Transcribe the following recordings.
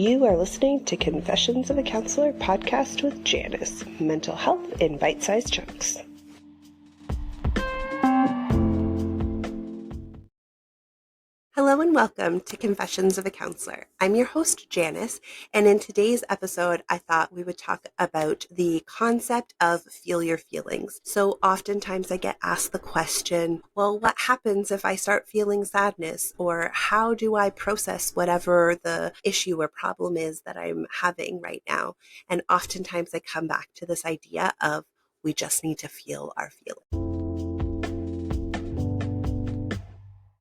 You are listening to Confessions of a Counselor podcast with Janice, mental health in bite-sized chunks. Hello and welcome to Confessions of a Counselor. I'm your host, Janice, and in today's episode, I thought we would talk about the concept of feel your feelings. So oftentimes I get asked the question, well, what happens if I start feeling sadness? Or how do I process whatever the issue or problem is that I'm having right now? And oftentimes I come back to this idea of we just need to feel our feelings.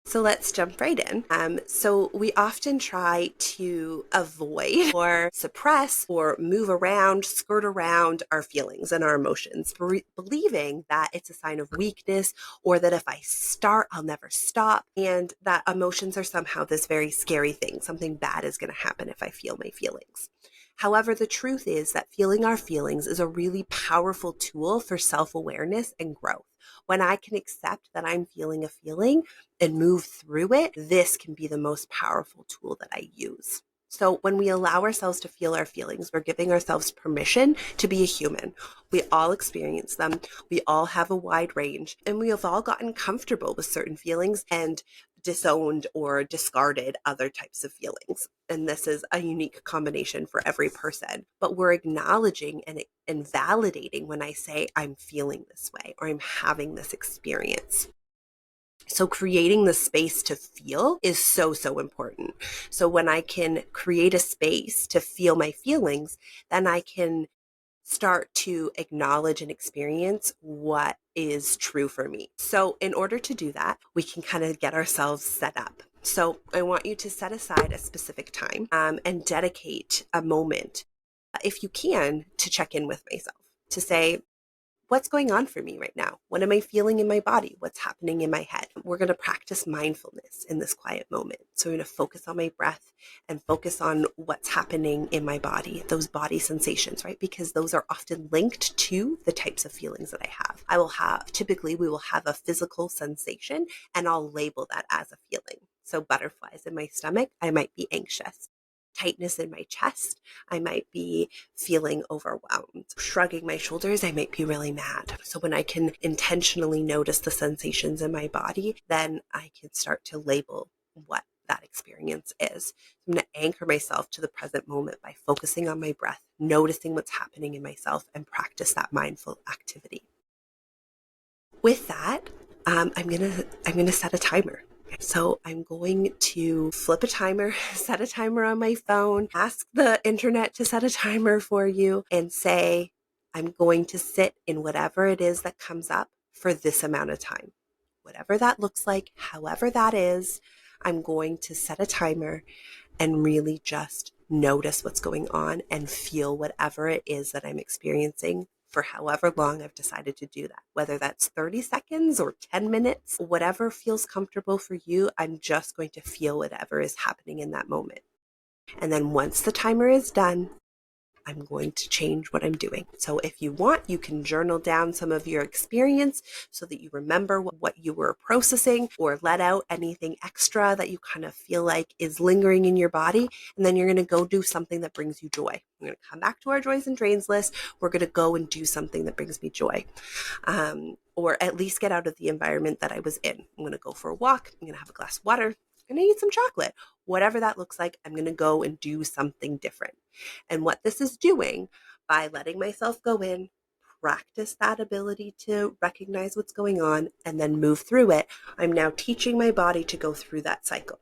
So let's jump right in. So we often try to avoid or suppress or move around, skirt around our feelings and our emotions, believing that it's a sign of weakness or that if I start, I'll never stop, and that emotions are somehow this very scary thing. Something bad is going to happen if I feel my feelings. However, the truth is that feeling our feelings is a really powerful tool for self-awareness and growth. When I can accept that I'm feeling a feeling and move through it, this can be the most powerful tool that I use. So when we allow ourselves to feel our feelings, we're giving ourselves permission to be a human. We all experience them. We all have a wide range, and we have all gotten comfortable with certain feelings and disowned or discarded other types of feelings. And this is a unique combination for every person. But we're acknowledging and validating when I say I'm feeling this way or I'm having this experience. So creating the space to feel is so important. So when I can create a space to feel my feelings, then I can start to acknowledge and experience what is true for me. So in order to do that, we can kind of get ourselves set up. So I want you to set aside a specific time and dedicate a moment, if you can, to check in with myself, to say, what's going on for me right now? What am I feeling in my body? What's happening in my head? We're going to practice mindfulness in this quiet moment. So we're going to focus on my breath and focus on what's happening in my body, those body sensations, right? Because those are often linked to the types of feelings that I have. Typically we will have a physical sensation and I'll label that as a feeling. So butterflies in my stomach, I might be anxious. Tightness in my chest, I might be feeling overwhelmed. Shrugging my shoulders, I might be really mad. So when I can intentionally notice the sensations in my body, then I can start to label what that experience is. I'm going to anchor myself to the present moment by focusing on my breath, noticing what's happening in myself, and practice that mindful activity. With that, I'm gonna set a timer. So I'm going to flip a timer, set a timer on my phone, ask the internet to set a timer for you, and say, I'm going to sit in whatever it is that comes up for this amount of time. Whatever that looks like, however that is, I'm going to set a timer and really just notice what's going on and feel whatever it is that I'm experiencing for however long I've decided to do that, whether that's 30 seconds or 10 minutes, whatever feels comfortable for you. I'm just going to feel whatever is happening in that moment. And then once the timer is done, I'm going to change what I'm doing. So if you want, you can journal down some of your experience so that you remember what you were processing or let out anything extra that you kind of feel like is lingering in your body. And then you're going to go do something that brings you joy. We're going to come back to our joys and drains list. We're going to go and do something that brings me joy. Or at least get out of the environment that I was in. I'm going to go for a walk. I'm going to have a glass of water. I'm going to eat some chocolate. Whatever that looks like, I'm going to go and do something different. And what this is doing by letting myself go in, practice that ability to recognize what's going on and then move through it, I'm now teaching my body to go through that cycle.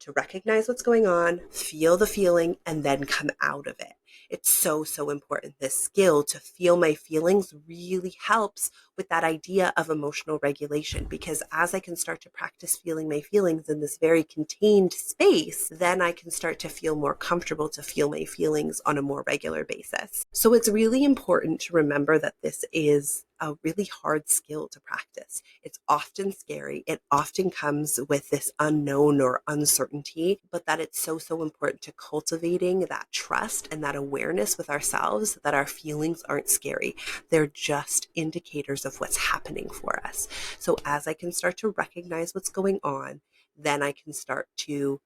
To recognize what's going on, feel the feeling, and then come out of it. It's so important. This skill to feel my feelings really helps with that idea of emotional regulation, because as I can start to practice feeling my feelings in this very contained space, then I can start to feel more comfortable to feel my feelings on a more regular basis. So it's really important to remember that this is a really hard skill to practice. It's often scary. It often comes with this unknown or uncertainty, but that it's so important to cultivating that trust and that awareness with ourselves that our feelings aren't scary. They're just indicators of what's happening for us. So as I can start to recognize what's going on, then I can start to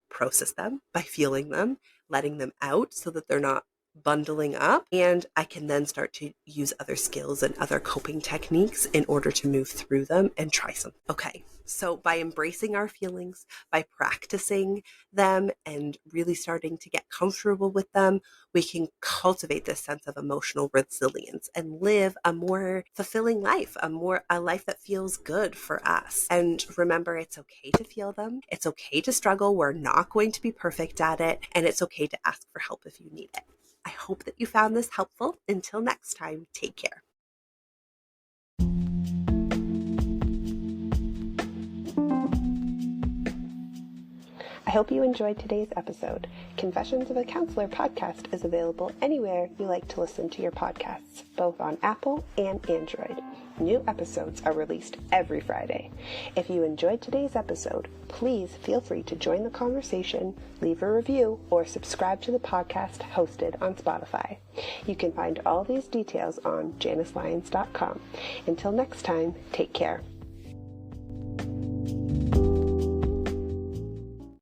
process them by feeling them, letting them out so that they're not bundling up. And I can then start to use other skills and other coping techniques in order to move through them and try some. Okay, so by embracing our feelings, by practicing them and really starting to get comfortable with them, we can cultivate this sense of emotional resilience and live a more fulfilling life, a life that feels good for us. And remember, it's okay to feel them. It's okay to struggle. We're not going to be perfect at it. And it's okay to ask for help if you need it. I hope that you found this helpful. Until next time, take care. I hope you enjoyed today's episode. Confessions of a Counselor podcast is available anywhere you like to listen to your podcasts, both on Apple and Android. New episodes are released every Friday. If you enjoyed today's episode, please feel free to join the conversation, leave a review, or subscribe to the podcast hosted on Spotify. You can find all these details on janicelyons.com. Until next time, take care.